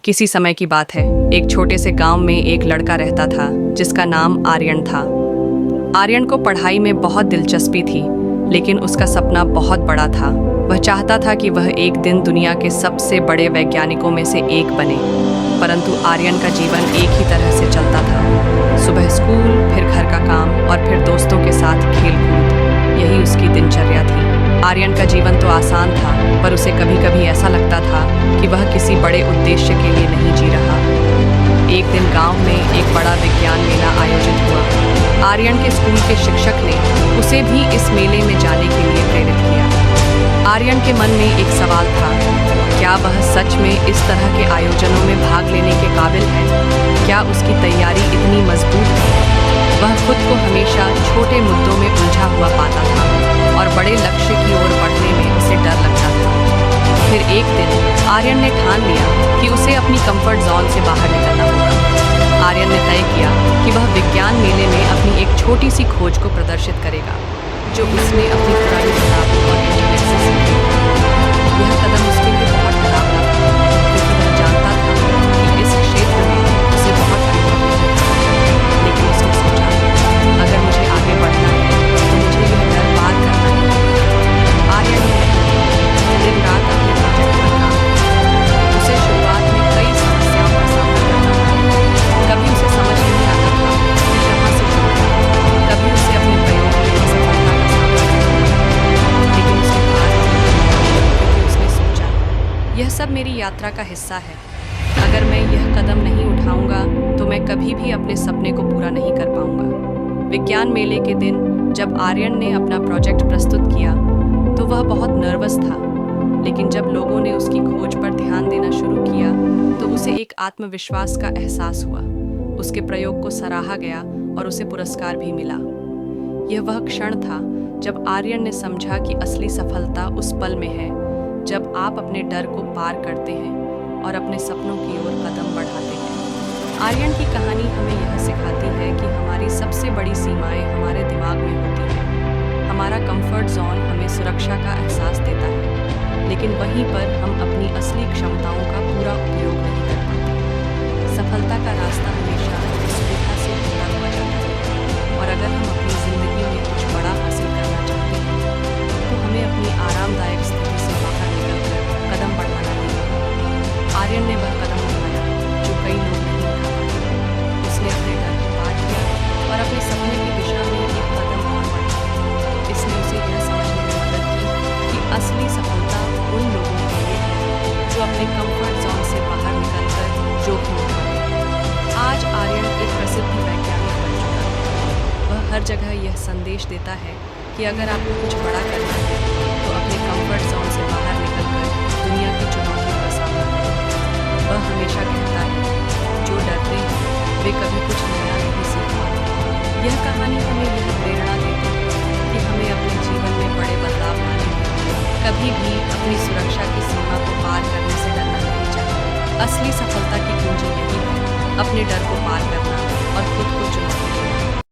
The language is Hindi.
किसी समय की बात है। एक छोटे से गांव में एक लड़का रहता था जिसका नाम आर्यन था। आर्यन को पढ़ाई में बहुत दिलचस्पी थी, लेकिन उसका सपना बहुत बड़ा था। वह चाहता था कि वह एक दिन दुनिया के सबसे बड़े वैज्ञानिकों में से एक बने। परंतु आर्यन का जीवन एक ही तरह से चलता था। सुबह स्कूल, फिर घर का काम और फिर दोस्तों के साथ खेल-कूद। यही उसकी दिनचर्या थी। आर्यन का जीवन तो आसान था, पर उसे कभी कभी ऐसा लगता था कि वह किसी बड़े उद्देश्य के लिए नहीं जी रहा। एक दिन गांव में एक बड़ा विज्ञान मेला आयोजित हुआ। आर्यन के स्कूल के शिक्षक ने उसे भी इस मेले में जाने के लिए प्रेरित किया। आर्यन के मन में एक सवाल था, क्या वह सच में इस तरह के आयोजनों में भाग लेने के काबिल है? क्या उसकी तैयारी इतनी मजबूत है? वह खुद को हमेशा छोटे मुद्दों में उलझा हुआ पाता था और बड़े लक्ष्य की ओर बढ़ने में उसे डर लगता था। फिर एक दिन आर्यन ने ठान लिया कि उसे अपनी कंफर्ट जोन से बाहर निकलना होगा। आर्यन ने तय किया कि वह विज्ञान मेले में अपनी एक छोटी सी खोज को प्रदर्शित करेगा, जो उसने अपनी पुरानी किताबों और इंटरनेट से सीखी। यह कदम उसके लिए बहुत डरावना था, क्योंकि वह जानता था कि इस क्षेत्र में उसे बहुत अनुभव नहीं था। लेकिन उसने सोचा, अगर मुझे आगे बढ़ना है तो मुझे यह डर पार करना है। आर्यन ने दिन रात अपने प्रोजेक्ट पर काम किया। उसे शुरुआत में कई समस्याओं का सामना करना पड़ा। कभी उसे समझ नहीं आता था कि कहाँ से शुरू करें। कभी उसे अपने प्रयोग में असफलता का सामना करना पड़ा। लेकिन उसे हार नहीं मानी, क्योंकि उसने सोचा, यह सब मेरी यात्रा का हिस्सा है। अगर मैं यह कदम नहीं उठाऊंगा तो मैं कभी भी अपने सपने को पूरा नहीं कर पाऊंगा। विज्ञान मेले के दिन जब आर्यन ने अपना प्रोजेक्ट प्रस्तुत किया तो वह बहुत नर्वस था, लेकिन जब लोगों ने उसकी खोज पर ध्यान देना शुरू किया तो उसे एक आत्मविश्वास का एहसास हुआ। उसके प्रयोग को सराहा गया और उसे पुरस्कार भी मिला। यह वह क्षण था जब आर्यन ने समझा कि असली सफलता उस पल में है जब आप अपने डर को पार करते हैं और अपने सपनों की ओर कदम बढ़ाते हैं। आर्यन की कहानी हमें यह सिखाती है कि हमारी सबसे बड़ी सीमाएं हमारे दिमाग में होती हैं। हमारा कंफर्ट जोन हमें सुरक्षा का एहसास देता है, लेकिन वहीं पर हम अपनी असली क्षमताओं का पूरा उपयोग नहीं कर पाते। सफलता का रास्ता हमेशा सुविधा से होता हुआ जाता है, और अगर हम अपनी जिंदगी में कुछ बड़ा हासिल करना चाहते हैं तो हमें अपनी आरामदायक स्थिति से बाहर निकलकर कदम बढ़ाना होगा। आर्यन ने वह कदम उठाया जो कई लोग नहीं उठा पाते। उसने अपने डर को पार किया और अपने सपने की दिशा में एक कदम और बढ़ाया। इसने उसे यह समझने में मदद की कि असली सफलता उन लोगों के लिए है जो अपने कंफर्ट जोन से बाहर निकलकर जोखिम उठाते हैं। आज आर्यन एक प्रसिद्ध वैज्ञानिक बन चुका है। वह हर जगह यह संदेश देता है कि अगर आपको कुछ बड़ा करना है तो अपने कंफर्ट जोन से बाहर निकलकर दुनिया की चुनौतियों का सामना करें। वह हमेशा कहता है, जो डरते हैं वे कभी कुछ नया नहीं सीख पाते। यह कहानी हमें यह प्रेरणा देती है कि हमें अपने जीवन में बड़े बदलाव लाने के लिए कभी भी अपनी सुरक्षा की सीमा को पार करने से डरना नहीं चाहिए। असली सफलता की कुंजी यही है, अपने डर को पार करना और खुद को चुनौती देना।